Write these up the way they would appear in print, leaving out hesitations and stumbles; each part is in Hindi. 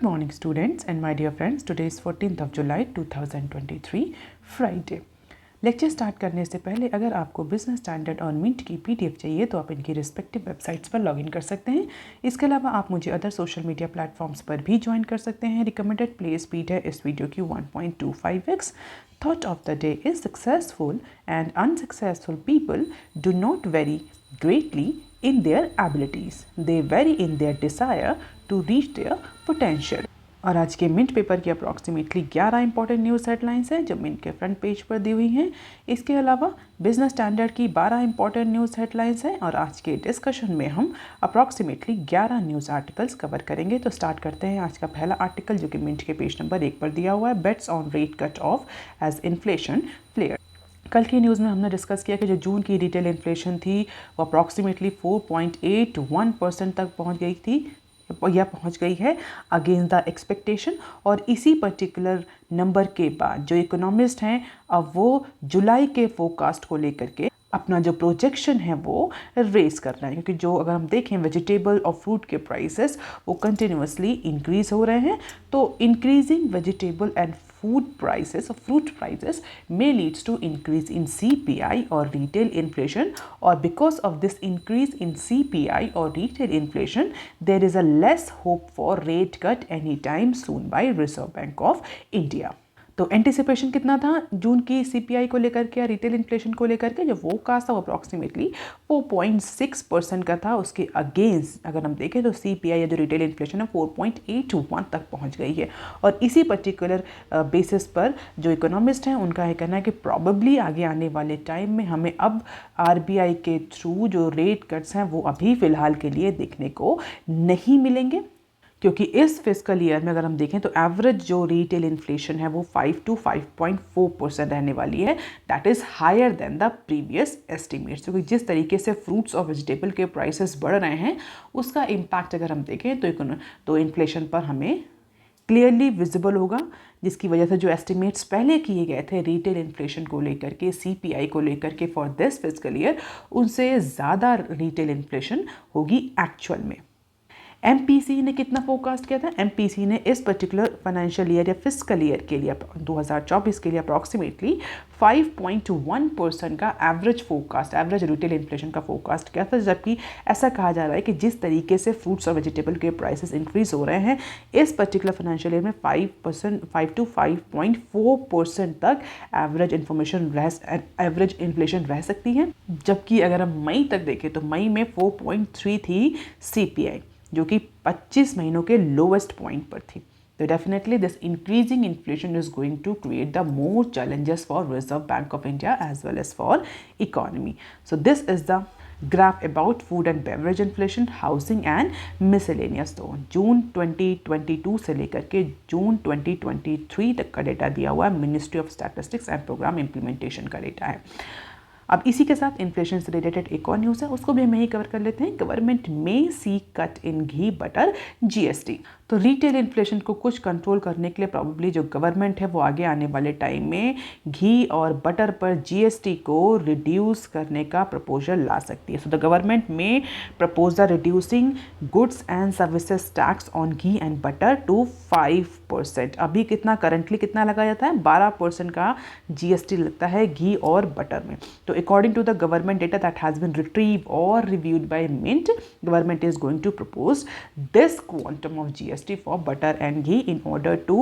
Good morning students and my dear friends. Today is 14th of July 2023 Friday. Lecture start करने से पहले अगर आपको बिजनेस स्टैंडर्ड और मिंट की पीडीएफ चाहिए तो आप इनकी रिस्पेक्टिव वेबसाइट्स पर लॉगिन कर सकते हैं। इसके अलावा आप मुझे अदर सोशल मीडिया प्लेटफॉर्म्स पर भी ज्वाइन कर सकते हैं। रिकमेंडेड प्ले स्पीड है इस वीडियो की 1.25x। Thought of the day is successful and unsuccessful people do not very greatly in their abilities. They vary in their desire to reach their potential. और आज के मिंट पेपर की अप्रॉक्सीमेटली 11 इंपॉर्टेंट न्यूज़ हेडलाइंस हैं जो मिंट के फ्रंट पेज पर दी हुई हैं। इसके अलावा बिजनेस स्टैंडर्ड की 12 इंपॉर्टेंट न्यूज़ हेडलाइंस हैं और आज के डिस्कशन में हम अप्रॉक्सीमेटली 11 न्यूज़ आर्टिकल्स कवर करेंगे। तो स्टार्ट करते हैं आज का पहला आर्टिकल जो कि मिंट के पेज नंबर 1 पर दिया हुआ है। Bets on rate cut of as inflation flare. कल की न्यूज़ में हमने डिस्कस किया कि जो जून की रिटेल इन्फ्लेशन थी वो अप्रॉक्सीमेटली 4.81% तक पहुंच गई थी या पहुंच गई है अगेंस्ट द एक्सपेक्टेशन। और इसी पर्टिकुलर नंबर के बाद जो इकोनॉमिस्ट हैं अब वो जुलाई के फोरकास्ट को लेकर के अपना जो प्रोजेक्शन है वो रेस कर रहे हैं, क्योंकि जो अगर हम देखें वेजिटेबल और फ्रूट के प्राइसेस वो कंटिन्यूसली इंक्रीज हो रहे हैं। तो increasing vegetable and food prices or fruit prices may leads to increase in CPI or retail inflation, or because of this increase in CPI or retail inflation there is a less hope for rate cut anytime soon by Reserve Bank of India. तो एंटिसिपेशन कितना था जून की सीपीआई को लेकर के या रिटेल इन्फ्लेशन को लेकर के, जो वो कास्ट था वो अप्रॉक्सीमेटली 4.6% का था। उसके अगेंस्ट अगर हम देखें तो सीपीआई या जो रिटेल इन्फ्लेशन है 4.81 तक पहुंच गई है। और इसी पर्टिकुलर बेसिस पर जो इकोनॉमिस्ट हैं उनका ये कहना है कि प्रॉबेबली आगे आने वाले टाइम में हमें अब आरबीआई के थ्रू जो रेट कट्स हैं वो अभी फ़िलहाल के लिए देखने को नहीं मिलेंगे, क्योंकि इस फिस्कल ईयर में अगर हम देखें तो एवरेज जो रिटेल इन्फ्लेशन है वो 5 to 5.4% रहने वाली है। That is higher than the previous estimates. क्योंकि जिस तरीके से फ्रूट्स और वेजिटेबल के प्राइसेस बढ़ रहे हैं उसका इम्पैक्ट अगर हम देखें तो इन्फ्लेशन पर हमें क्लियरली विजिबल होगा, जिसकी वजह से जो एस्टिमेट्स पहले किए गए थे रिटेल इन्फ्लेशन को लेकर के, सीपीआई को लेकर के फॉर दिस फिस्कल ईयर, उनसे ज़्यादा रिटेल इन्फ्लेशन होगी एक्चुअल में। एमपीसी ने कितना फोरकास्ट किया था? एमपीसी ने इस पर्टिकुलर फाइनेंशियल ईयर या फिस्कल ईयर के लिए 2024 के लिए अप्रॉक्सीमेटली 5.1% का average forecast, average retail inflation का फोरकास्ट किया था। जबकि ऐसा कहा जा रहा है कि जिस तरीके से फ्रूट्स और वेजिटेबल के प्राइसेस इंक्रीज हो रहे हैं इस पर्टिकुलर फाइनेंशियल ईयर में 5 to 5.4% तक एवरेज इन्फ्लेशन रह सकती है। जबकि अगर हम मई तक देखें तो मई में 4.3 थी सीपीआई, जो कि 25 महीनों के लोवेस्ट पॉइंट पर थी। तो definitely this increasing inflation is going to create the more challenges for Reserve Bank of India as well as for economy. So this is the graph about food and beverage inflation, housing and miscellaneous. तो जून 2022 से लेकर के जून 2023 तक का डेटा दिया हुआ है। Ministry of statistics and programme implementation का डेटा है। अब इसी के साथ इन्फ्लेशन से रिलेटेड एक और न्यूज़ है, उसको भी हम यही कवर कर लेते हैं। गवर्नमेंट में see cut in ghee butter GST. तो रिटेल इन्फ्लेशन को कुछ कंट्रोल करने के लिए प्रॉब्ली जो गवर्नमेंट है वो आगे आने वाले टाइम में घी और बटर पर जीएसटी को रिड्यूस करने का प्रपोजल ला सकती है। So the government may propose the reducing goods and services tax on ghee and butter to 5%। अभी कितना करंटली कितना लगाया जाता है? 12% का जीएसटी लगता है घी और बटर में। तो according to the government data that has been retrieved or reviewed by Mint, government is going to propose this quantum of GST for butter and ghee in order to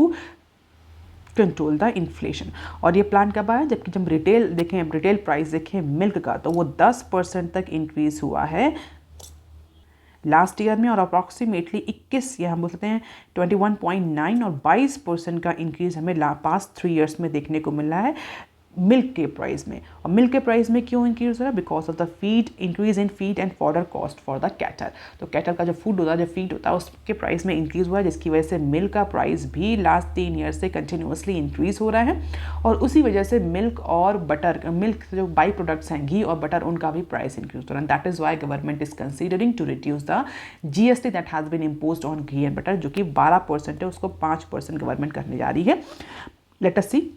control the inflation. और ये प्लान कब आया? जबकि जब रिटेल प्राइस देखें मिल्क का तो वो 10% तक इंक्रीज हुआ है लास्ट ईयर में, और अप्रॉक्सीमेटली 21 या हम बोल सकते हैं 21.9 और 22% का इंक्रीज हमें पास्ट 3 ईयर्स में देखने को मिला है मिल्क के प्राइस में। और मिल्क के प्राइस में क्यों इंक्रीज हो रहा है? Because of the feed, increase in feed and fodder cost for the cattle. तो कैटल का जो फूड होता है, जो फीड होता है, उसके प्राइस में इंक्रीज हुआ है, जिसकी वजह से मिल्क का प्राइस भी लास्ट 3 ईयर से कंटिन्यूसली इंक्रीज हो रहा है। और उसी वजह से मिल्क और बटर, मिल्क जो बाई प्रोडक्ट्स हैं घी और बटर, उनका भी प्राइस इंक्रीज हो रहा है। That is why government is considering to reduce the GST that has been imposed on ghee and butter, जो कि 12% है, उसको 5% गवर्नमेंट करने जा रही है। लेट अस सी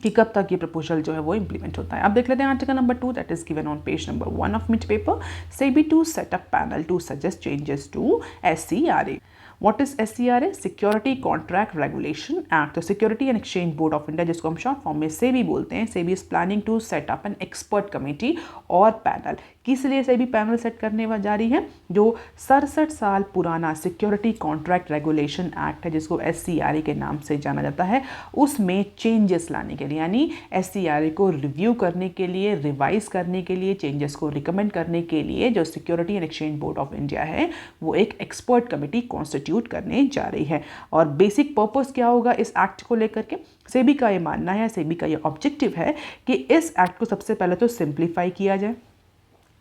कि कब तक ये प्रपोजल जो है वो इंप्लीमेंट होता है। अब देख लेते हैं article number 2 that is given on page number 1 of Mint paper. SEBI to set up panel to suggest changes to SCRA। What is SCRA? Security contract regulation act. तो security and exchange board of India, जिसको हम शॉर्ट फॉर्म में सेबी बोलते हैं, SEBI is planning to set up an expert committee और पैनल। किस लिए सेबी पैनल सेट करने जा रही है? जो 67 साल पुराना सिक्योरिटी कॉन्ट्रैक्ट रेगुलेशन एक्ट है, जिसको SCRA के नाम से जाना जाता है, उसमें चेंजेस लाने के लिए, यानी SCRA को रिव्यू करने के लिए, रिवाइज करने के लिए, चेंजेस को रिकमेंड करने के लिए जो security and exchange board of India है वो एक एक्सपर्ट कमेटी कॉन्स्टिट्यूट करने जा रही है। और बेसिक पर्पस क्या होगा इस एक्ट को लेकर के? सेबी का ये मानना है, सेबी का ये ऑब्जेक्टिव है कि इस एक्ट को सबसे पहले तो सिंप्लीफाई किया जाए।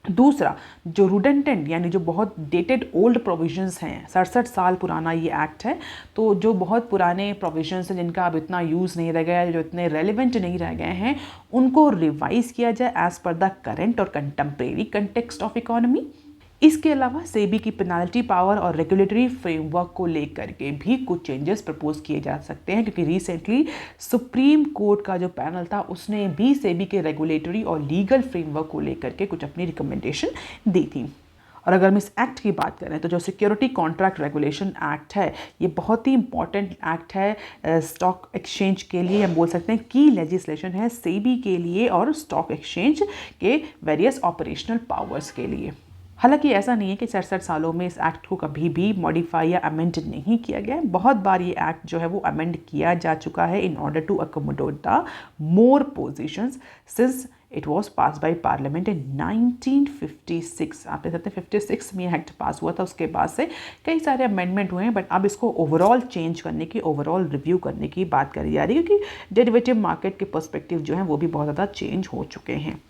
दूसरा, जो रिडंडेंट यानी जो बहुत डेटेड ओल्ड प्रोविजंस हैं, 67 साल पुराना ये एक्ट है, तो जो बहुत पुराने प्रोविजंस हैं जिनका अब इतना यूज़ नहीं रह गया है, जो इतने रेलिवेंट नहीं रह गए हैं, उनको रिवाइज किया जाए एज पर द करेंट और कंटेम्प्रेरी कंटेक्स्ट ऑफ इकोनॉमी। इसके अलावा सेबी की पेनाल्टी पावर और रेगुलेटरी फ्रेमवर्क को लेकर के भी कुछ चेंजेस प्रपोज किए जा सकते हैं, क्योंकि रिसेंटली सुप्रीम कोर्ट का जो पैनल था उसने भी सेबी के रेगुलेटरी और लीगल फ्रेमवर्क को लेकर के कुछ अपनी रिकमेंडेशन दी थी। और अगर हम इस एक्ट की बात करें तो जो सिक्योरिटी कॉन्ट्रैक्ट रेगुलेशन एक्ट है, ये बहुत ही इंपॉर्टेंट एक्ट है स्टॉक एक्सचेंज के लिए। हम बोल सकते हैं की लेजिस्लेशन है सेबी के लिए और स्टॉक एक्सचेंज के वेरियस ऑपरेशनल पावर्स के लिए। हालांकि ऐसा नहीं है कि 67 सालों में इस एक्ट को कभी भी मॉडिफाई या अमेंड नहीं किया गया है। बहुत बार ये एक्ट जो है वो अमेंड किया जा चुका है in order to accommodate the more positions since it was pass by parliament in 1956। आप देख सकते हैं 56 में एक्ट पास हुआ था, उसके बाद से कई सारे अमेंडमेंट हुए हैं, बट अब इसको ओवरऑल चेंज करने की, ओवरऑल रिव्यू करने की बात करी जा रही है, क्योंकि डेरिवेटिव मार्केट के पर्सपेक्टिव जो है वो भी बहुत ज़्यादा चेंज हो चुके हैं।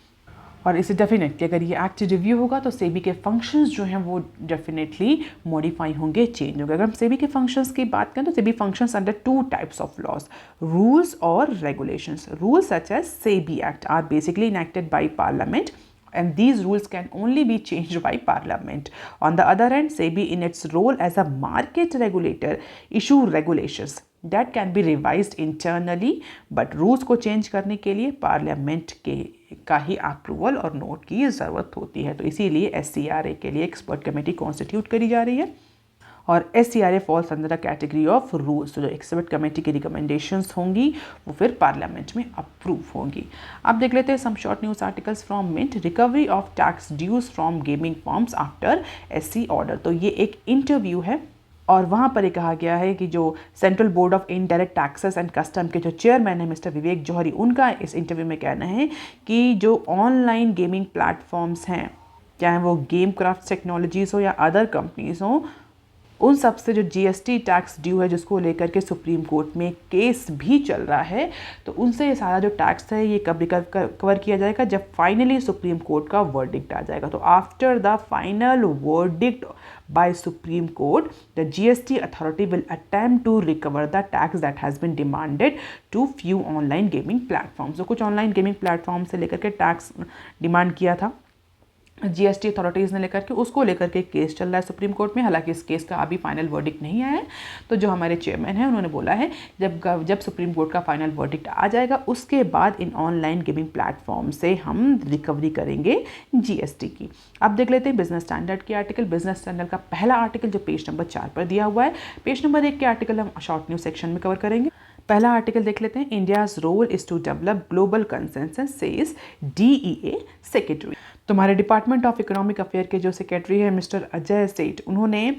और इसे डेफिनेटली अगर ये एक्ट रिव्यू होगा तो सेबी के फंक्शंस जो हैं वो डेफिनेटली मॉडिफाई होंगे, चेंज होंगे। अगर हम सेबी के फंक्शंस की बात करें तो SEBI functions under 2 types of laws, rules और regulations. Rules such as SEBI act are basically enacted by parliament and these rules can only be changed by parliament. On the other hand, SEBI in its role as a market regulator issue regulations that can be revised internally, but rules को change करने के लिए पार्लियामेंट के का ही अप्रूवल और नोट की ज़रूरत होती है। तो इसीलिए SCRA के लिए एक्सपर्ट कमेटी कॉन्स्टिट्यूट करी जा रही है और SCRA falls under the category of rules. तो जो एक्सपर्ट कमेटी की रिकमेंडेशंस होंगी वो फिर पार्लियामेंट में अप्रूव होंगी। अब देख लेते हैं some short news articles from Mint. Recovery of tax dues from gaming firms after SC order. तो ये एक इंटरव्यू है और वहाँ पर ये कहा गया है कि जो central board of indirect taxes and custom के जो चेयरमैन है मिस्टर विवेक जौहरी, उनका इस इंटरव्यू में कहना है कि जो ऑनलाइन गेमिंग प्लेटफॉर्म्स हैं, चाहे वो गेम क्राफ्ट टेक्नोलॉजीज़ हो या अदर कंपनीज़ हो, उन सब से जो GST टैक्स ड्यू है जिसको लेकर के सुप्रीम कोर्ट में केस भी चल रहा है, तो उनसे ये सारा जो टैक्स है ये कब कवर किया जाएगा? जब फाइनली सुप्रीम कोर्ट का वर्डिक्ट आ जाएगा। तो after the final verdict by Supreme Court, the GST authority will attempt to recover the tax that has been demanded to few online gaming platforms. तो कुछ ऑनलाइन गेमिंग प्लेटफॉर्म से लेकर के टैक्स डिमांड किया था GST अथॉरिटीज़ ने लेकर के, उसको लेकर के केस चल रहा है सुप्रीम कोर्ट में। हालांकि इस केस का अभी फाइनल वर्डिक्ट नहीं आया है। तो जो हमारे चेयरमैन हैं उन्होंने बोला है जब सुप्रीम कोर्ट का फाइनल वर्डिक्ट आ जाएगा उसके बाद इन ऑनलाइन गेमिंग प्लेटफॉर्म से हम रिकवरी करेंगे GST की। अब देख लेते हैं बिजनेस स्टैंडर्ड के आर्टिकल। बिजनेस स्टैंडर्ड का पहला आर्टिकल जो पेज नंबर 4 पर दिया हुआ है, पेज नंबर 1 के आर्टिकल हम शॉर्ट न्यूज़ सेक्शन में कवर करेंगे। पहला आर्टिकल देख लेते हैं। India's role is to develop global consensus says DEA secretary. तुम्हारे डिपार्टमेंट ऑफ इकोनॉमिक अफेयर के जो सेक्रेटरी है मिस्टर अजय सेठ, उन्होंने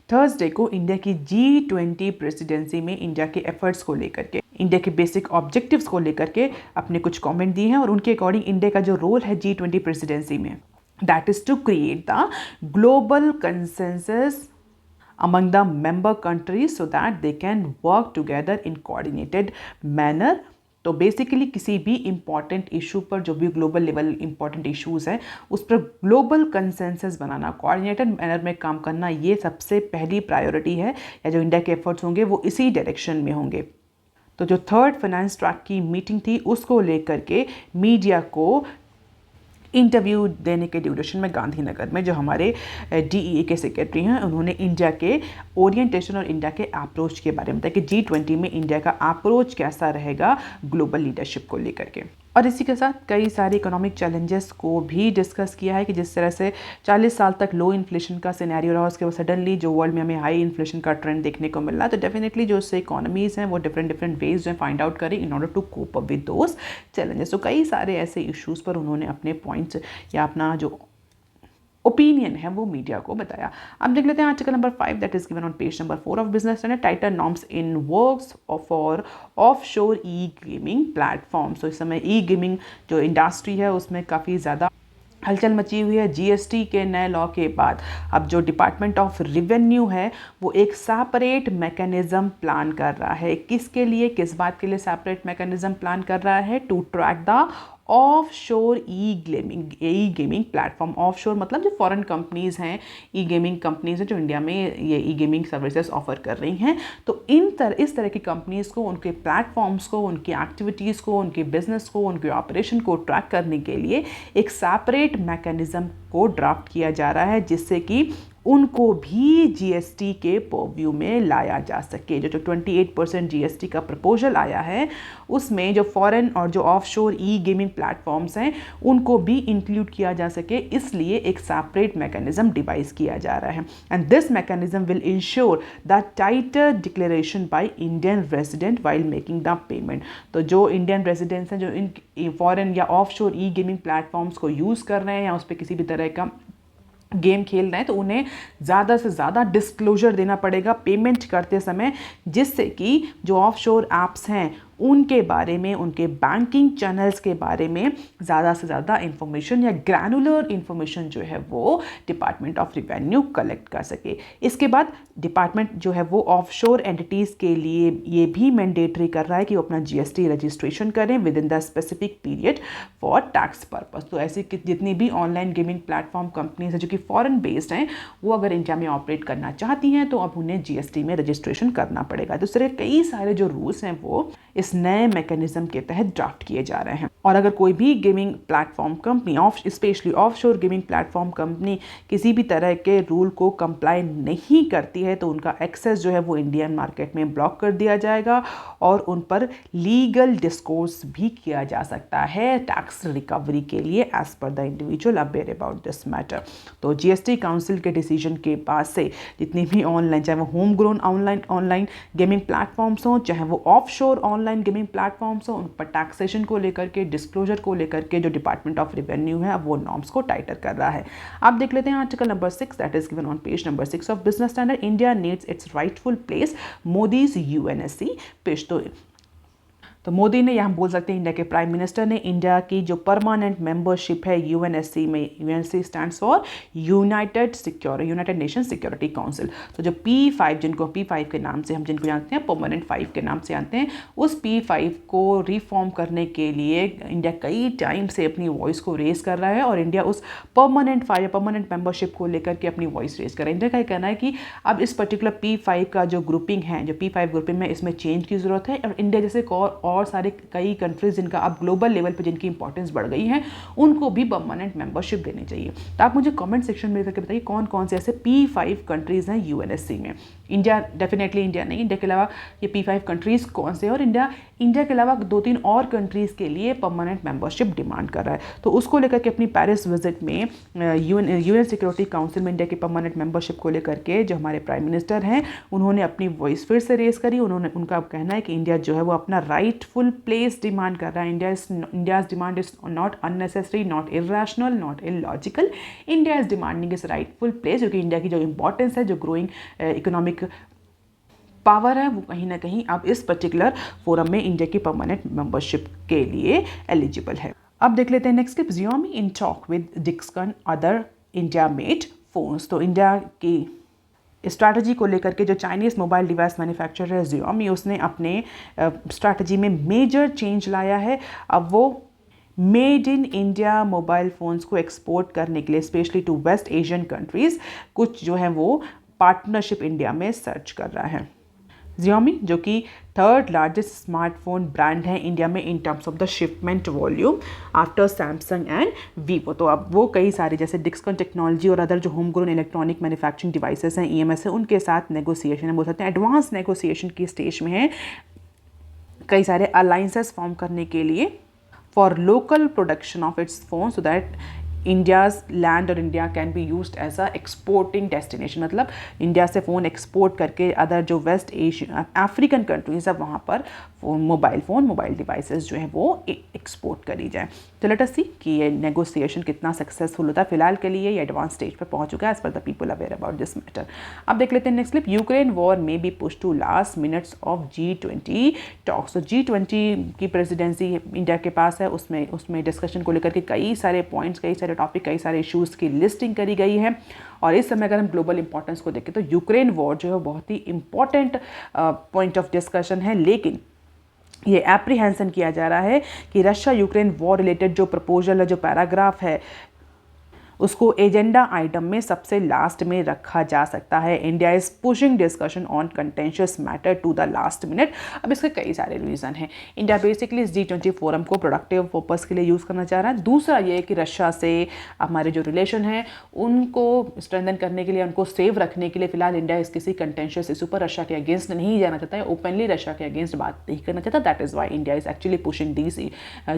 थर्सडे को इंडिया की G20 प्रेसिडेंसी में इंडिया के एफर्ट्स को लेकर के, इंडिया के बेसिक ऑब्जेक्टिव्स को लेकर के अपने कुछ कमेंट दिए हैं। और उनके अकॉर्डिंग इंडिया का जो रोल है G20 प्रेसिडेंसी में, that is to create the global consensus among the member countries so that they can work together in coordinated manner। तो बेसिकली किसी भी इम्पॉर्टेंट इशू पर, जो भी ग्लोबल लेवल इम्पॉर्टेंट इश्यूज़ हैं उस पर ग्लोबल कंसेंसस बनाना, कोऑर्डिनेटेड मैनर में काम करना, ये सबसे पहली प्रायोरिटी है, या जो इंडिया के एफर्ट्स होंगे वो इसी डायरेक्शन में होंगे। तो जो थर्ड फाइनेंस ट्रैक की मीटिंग थी उसको लेकर के मीडिया को इंटरव्यू देने के ड्यूरेशन में गांधीनगर में जो हमारे DEA के सेक्रेटरी हैं, उन्होंने इंडिया के ओरिएंटेशन और इंडिया के अप्रोच के बारे में बताया कि G20 में इंडिया का अप्रोच कैसा रहेगा ग्लोबल लीडरशिप को लेकर के। और इसी के साथ कई सारे इकोनॉमिक चैलेंजेस को भी डिस्कस किया है कि जिस तरह से 40 साल तक लो इन्फ्लेशन का सिनेरियो रहा, उसके बाद सडनली जो वर्ल्ड में हमें हाई इन्फ्लेशन का ट्रेंड देखने को मिल रहा है, तो डेफिनेटली जो उससे इकोनॉमीज़ हैं वो डिफरेंट वेज जो है फाइंड आउट करें in order to cope up with those challenges. तो कई सारे ऐसे इश्यूज़ पर उन्होंने अपने पॉइंट्स या अपना जो ओपिनियन है वो मीडिया को बताया। अब देख लेते हैं article number 5 that is given on page number 4 of business standard, tighter norms in works for offshore e gaming platform. तो इस समय ई गेमिंग जो इंडस्ट्री है उसमें काफ़ी ज़्यादा हलचल मची हुई है। जीएसटी के नए लॉ के बाद अब जो डिपार्टमेंट ऑफ रेवेन्यू है वो एक सेपरेट मैकेनिज्म प्लान कर रहा है। किसके लिए, किस बात के लिए सेपरेट मैकेनिज्म प्लान कर रहा है? टू ट्रैक द ऑफ शोर ई गेमिंग प्लेटफॉर्म। ऑफ शोर मतलब जो फॉरेन कंपनीज़ हैं, ई गेमिंग कंपनीज़ हैं जो इंडिया में ये ई गेमिंग सर्विसेज ऑफर कर रही हैं। तो इस तरह की कंपनीज़ को, उनके प्लेटफॉर्म्स को, उनकी एक्टिविटीज़ को, उनके बिजनेस को, उनके ऑपरेशन को ट्रैक करने के लिए एक सेपरेट मैकेनिज्म को ड्राफ्ट किया जा रहा है जिससे कि उनको भी जीएसटी के पर्व्यू में लाया जा सके। जो 28% जीएसटी का प्रपोजल आया है उसमें जो फॉरेन और जो ऑफशोर ई गेमिंग प्लेटफॉर्म्स हैं उनको भी इंक्लूड किया जा सके, इसलिए एक सेपरेट मैकेनिज्म डिवाइस किया जा रहा है। And this mechanism will ensure the tighter declaration by Indian resident while making the payment. तो जो इंडियन रेजिडेंट्स हैं जो इन फॉरेन या ऑफशोर ई गेमिंग प्लेटफॉर्म्स को यूज़ कर रहे हैं या उस पर किसी भी तरह का गेम खेल रहे हैं तो उन्हें ज़्यादा से ज़्यादा डिस्क्लोजर देना पड़ेगा पेमेंट करते समय, जिससे कि जो ऑफशोर ऐप्स हैं उनके बारे में, उनके बैंकिंग चैनल्स के बारे में ज़्यादा से ज़्यादा इंफॉर्मेशन या ग्रैनुलर इंफॉर्मेशन जो है वो डिपार्टमेंट ऑफ रेवेन्यू कलेक्ट कर सके। इसके बाद डिपार्टमेंट जो है वो ऑफशोर एंटिटीज़ के लिए ये भी मैंडेटरी कर रहा है कि वो अपना जीएसटी रजिस्ट्रेशन करें with in the specific period for tax purpose. तो ऐसी जितनी भी ऑनलाइन गेमिंग प्लेटफॉर्म कंपनीज हैं जो कि फॉरेन बेस्ड हैं वो अगर इंडिया में ऑपरेट करना चाहती हैं तो अब उन्हें जीएसटी में रजिस्ट्रेशन करना पड़ेगा। दूसरे कई सारे जो रूल्स हैं वो इस नए मैकेनिज्म के तहत ड्राफ्ट किए जा रहे हैं। और अगर कोई भी gaming platform company specially offshore gaming platform company किसी भी तरह के रूल को कंप्लाई नहीं करती है तो उनका एक्सेस जो है वो इंडियन मार्केट में ब्लॉक कर दिया जाएगा और उन पर लीगल डिस्कोर्स भी किया जा सकता है टैक्स रिकवरी के लिए as per the individual aware about this matter. तो जीएसटी काउंसिल के डिसीजन के बाद से जितनी भी ऑनलाइन, चाहे वो home grown online gaming platforms हों, चाहे वो ऑफशोर ऑनलाइन गेमिंग प्लेटफॉर्म्स हो, उन पर टैक्सेशन को लेकर के, डिस्क्लोजर को लेकर के जो डिपार्टमेंट ऑफ रेवेन्यू है अब वो नॉर्म्स को टाइटर कर रहा है। आप देख लेते हैं article number 6 that is given on page number 6 of business standard, India needs it's rightful place, Modi's UNSC पेश। तो मोदी ने, यहाँ बोल सकते हैं इंडिया के प्राइम मिनिस्टर ने इंडिया की जो परमानेंट मेंबरशिप है यूएनएससी में, UNSC stands for United nation security council. तो जो P5 जिनको P5 के नाम से हम जिनको जानते हैं, परमानेंट 5 के नाम से जानते हैं, उस P5 को रिफॉर्म करने के लिए इंडिया कई टाइम से अपनी वॉइस को रेज कर रहा है और इंडिया उस परमानेंट 5 या परमानेंट मेंबरशिप को लेकर के अपनी वॉइस रेज कर रहा है। इंडिया का कहना है कि अब इस पर्टिकुलर P5 का जो ग्रुपिंग है, जो P5 ग्रुपिंग में, इसमें चेंज की ज़रूरत है और इंडिया जैसे और सारे कई कंट्रीज जिनका अब ग्लोबल लेवल पे जिनकी इंपॉर्टेंस बढ़ गई है उनको भी परमानेंट मेंबरशिप देनी चाहिए। तो आप मुझे कमेंट सेक्शन में करके बताइए कौन कौन से ऐसे P5 कंट्रीज हैं यूएनएससी में। इंडिया, डेफिनेटली इंडिया नहीं, इंडिया के अलावा ये P5 कंट्रीज कौन से, और इंडिया के अलावा 2-3 और कंट्रीज के लिए परमानेंट मेंबरशिप डिमांड कर रहा है। तो उसको लेकर के अपनी पेरिस विजिट में यूएन सिक्योरिटी काउंसिल में इंडिया की परमानेंट मेंबरशिप को लेकर के जो हमारे प्राइम मिनिस्टर हैं उन्होंने अपनी वॉइस फिर से रेज करी। उनका कहना है कि इंडिया जो है वो अपना राइटफुल प्लेस डिमांड कर रहा है। India's demand is not unnecessary, not irrational, not illogical. India is demanding इस राइटफुल प्लेस, क्योंकि इंडिया की जो इंपॉर्टेंस है, जो ग्रोइंग इकोनॉमिक पावर है, वो कहीं ना कहीं अब इस पर्टिकुलर फोरम में इंडिया की परमानेंट मेंबरशिप के लिए एलिजिबल है। अब देख लेते हैं next clip, Xiaomi in talk with Dixon other India made phones. तो इंडिया की स्ट्रैटेजी को लेकर के जो चाइनीज़ मोबाइल डिवाइस मैन्युफैक्चरर है Xiaomi, उसने अपने स्ट्रैटेजी में मेजर चेंज लाया है। अब वो made in India mobile phones को एक्सपोर्ट करने के लिए specially to West Asian countries कुछ जो है वो पार्टनरशिप इंडिया में सर्च कर रहा है। Xiaomi जो कि 3rd लार्जेस्ट स्मार्टफोन ब्रांड है इंडिया में in terms of the shipment volume after Samsung and Vivo. तो अब वो कई सारे जैसे डिक्सन टेक्नोलॉजी और अदर जो home grown electronic manufacturing devices हैं, EMS है, उनके साथ नेगोशिएशन है, बोल सकते हैं एडवांस नेगोशिएशन की स्टेज में है, कई सारे अलाइंसेस फॉर्म करने के लिए। for local production of its phone so that India's land और India can be used as a exporting destination, मतलब इंडिया से फ़ोन एक्सपोर्ट करके अदर जो वेस्ट एशिया अफ्रीकन कंट्रीज़ है वहाँ पर मोबाइल डिवाइसेस जो है वो एक्सपोर्ट करी जाए। तो लेट अस सी कि ये नेगोशिएशन कितना सक्सेसफुल होता है। फिलहाल के लिए ये एडवांस स्टेज पर पहुँच चुका है as per the people aware about this matter. अब देख लेते हैं नेक्स्ट क्लिप। यूक्रेन वॉर में be push to last minutes of G20 talks. तो G20 की प्रेसिडेंसी इंडिया के पास है, उसमें डिस्कशन को लेकर के कई सारे पॉइंट्स, कई सारे टॉपिक, कई सारे इश्यूज़ की लिस्टिंग करी गई है। और इस समय अगर हम ग्लोबल इंपॉर्टेंस को देखें तो यूक्रेन वॉर जो है बहुत ही इंपॉर्टेंट पॉइंट ऑफ डिस्कशन है, लेकिन ये एप्रीहेंशन किया जा रहा है कि रशिया यूक्रेन वॉर रिलेटेड जो प्रपोजल है, जो पैराग्राफ है, उसको एजेंडा आइटम में सबसे लास्ट में रखा जा सकता है। India is pushing discussion on contentious matter to the last minute. अब इसके कई सारे रीज़न हैं। इंडिया बेसिकली इस G20 फोरम को प्रोडक्टिव पर्पस के लिए यूज़ करना चाह रहा है। दूसरा ये है कि रशिया से हमारे जो रिलेशन है उनको स्ट्रेंथन करने के लिए, उनको सेव रखने के लिए फिलहाल इंडिया इस किसी कंटेंशियस इशू पर रशिया के अगेंस्ट नहीं जाना चाहता है, ओपनली रशिया के अगेंस्ट बात नहीं करना चाहता। That is why India is actually pushing this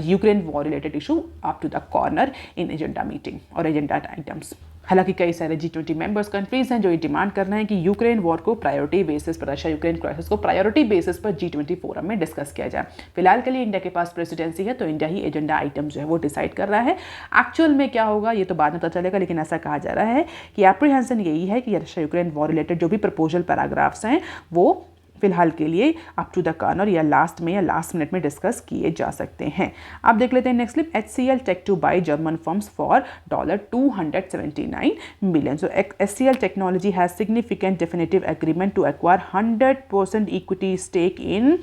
Ukraine war related issue up to the corner in agenda meeting और एजेंडा आइटम्स। हालांकि कई सारे G20 मेंबर्स कंट्रीज हैं जो ये डिमांड कर रहे हैं कि यूक्रेन वॉर को प्रायोरिटी बेसिस पर, रशिया यूक्रेन क्राइसिस को प्रायोरिटी बेसिस पर G20 फोरम में डिस्कस किया जाए। फिलहाल के लिए इंडिया के पास प्रेसिडेंसी है तो इंडिया ही एजेंडा आइटम जो है वो डिसाइड कर रहा है। एक्चुअल में क्या होगा ये तो बाद में पता चलेगा, लेकिन ऐसा कहा जा रहा है कि एप्रीहेंशन यही है कि रशिया यूक्रेन वॉर रिलेटेड जो भी प्रपोजल पैराग्राफ्स हैं वो फिलहाल के लिए अप टू द कॉर्नर या लास्ट में या लास्ट मिनट में डिस्कस किए जा सकते हैं। अब देख लेते हैं next clip. HCL tech to buy German firms for $279 million। So HCL technology has significant definitive agreement to acquire 100% equity stake in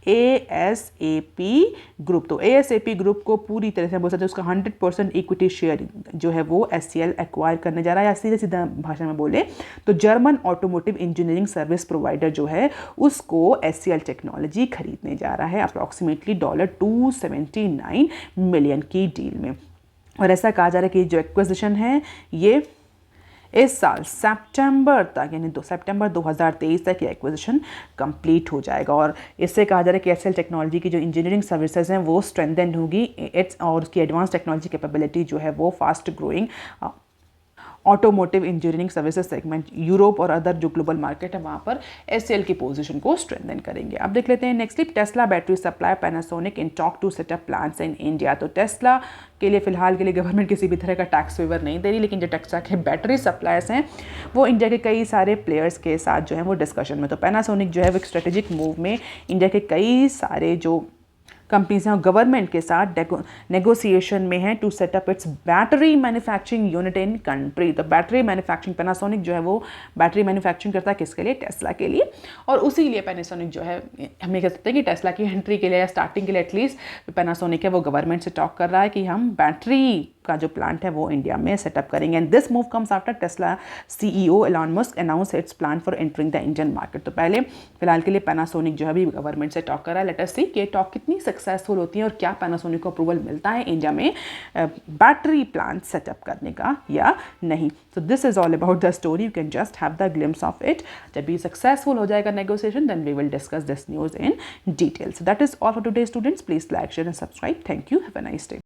ASAP group. तो ASAP ग्रुप को पूरी तरह से बोल सकते हैं उसका 100% इक्विटी शेयर जो है वो HCL एक्वायर करने जा रहा है, या सीधे सीधा भाषा में बोले तो German automotive engineering service provider जो है उसको HCL टेक्नोलॉजी खरीदने जा रहा है अप्रॉक्सीमेटली $279 million की डील में। और ऐसा कहा जा रहा है कि जो एक्विजिशन है ये इस साल सितंबर तक, यानी सितंबर 2023 तक ये एक्विजिशन कंप्लीट हो जाएगा। और इससे कहा जा रहा है कि HCL टेक्नोलॉजी की जो इंजीनियरिंग सर्विसेज हैं वो स्ट्रेंथन होगी और उसकी एडवांस टेक्नोलॉजी कैपेबिलिटी जो है वो fast growing automotive engineering services segment Europe और अदर जो ग्लोबल मार्केट है वहाँ पर HCL की पोजीशन को स्ट्रेंथन करेंगे। अब देख लेते हैं next clip. Tesla battery supply Panasonic in talk to set up plants in India. तो टेस्ला के लिए फिलहाल के लिए गवर्नमेंट किसी भी तरह का टैक्स फेवर नहीं दे रही, लेकिन जो टेस्ला के बैटरी सप्लायर्स हैं वो इंडिया के कई सारे प्लेयर्स के साथ जो है वो डिस्कशन में। तो पैनासोनिक जो है वो एक स्ट्रेटेजिक मूव में इंडिया के कई सारे जो कंपनीज हैं गवर्नमेंट के साथ नेगोशिएशन में है to set up its battery manufacturing unit in country. तो बैटरी मैन्युफैक्चरिंग पैनासोनिक जो है वो बैटरी मैन्युफैक्चरिंग करता है किसके लिए? टेस्ला के लिए। और उसी लिए पैनासोनिक जो है हम ये कह सकते हैं कि टेस्ला की एंट्री के लिए या स्टार्टिंग के लिए एटलीस्ट पैनासोनिक है वो गवर्नमेंट से टॉक कर रहा है कि हम बैटरी का जो प्लांट है वो इंडिया में सेटअप करेंगे। And this move comes after Tesla CEO Elon Musk announce its plan for entering the Indian market. तो पहले फिलहाल के लिए पैनासोनिक जो है अभी गवर्नमेंट से टॉक कर रहा है। लेट अस सी कि टॉक कितनी सक्सेसफुल होती है और क्या पैनासोनिक को अप्रूवल मिलता है इंडिया में बैटरी प्लांट सेटअप करने का या नहीं। So this is all about the story, you can just have the glimpse of it. जब ये सक्सेसफुल हो जाएगा negotiation then we will discuss this news in detail. So that is all for today students. Please like share and subscribe. Thank you, have a nice day.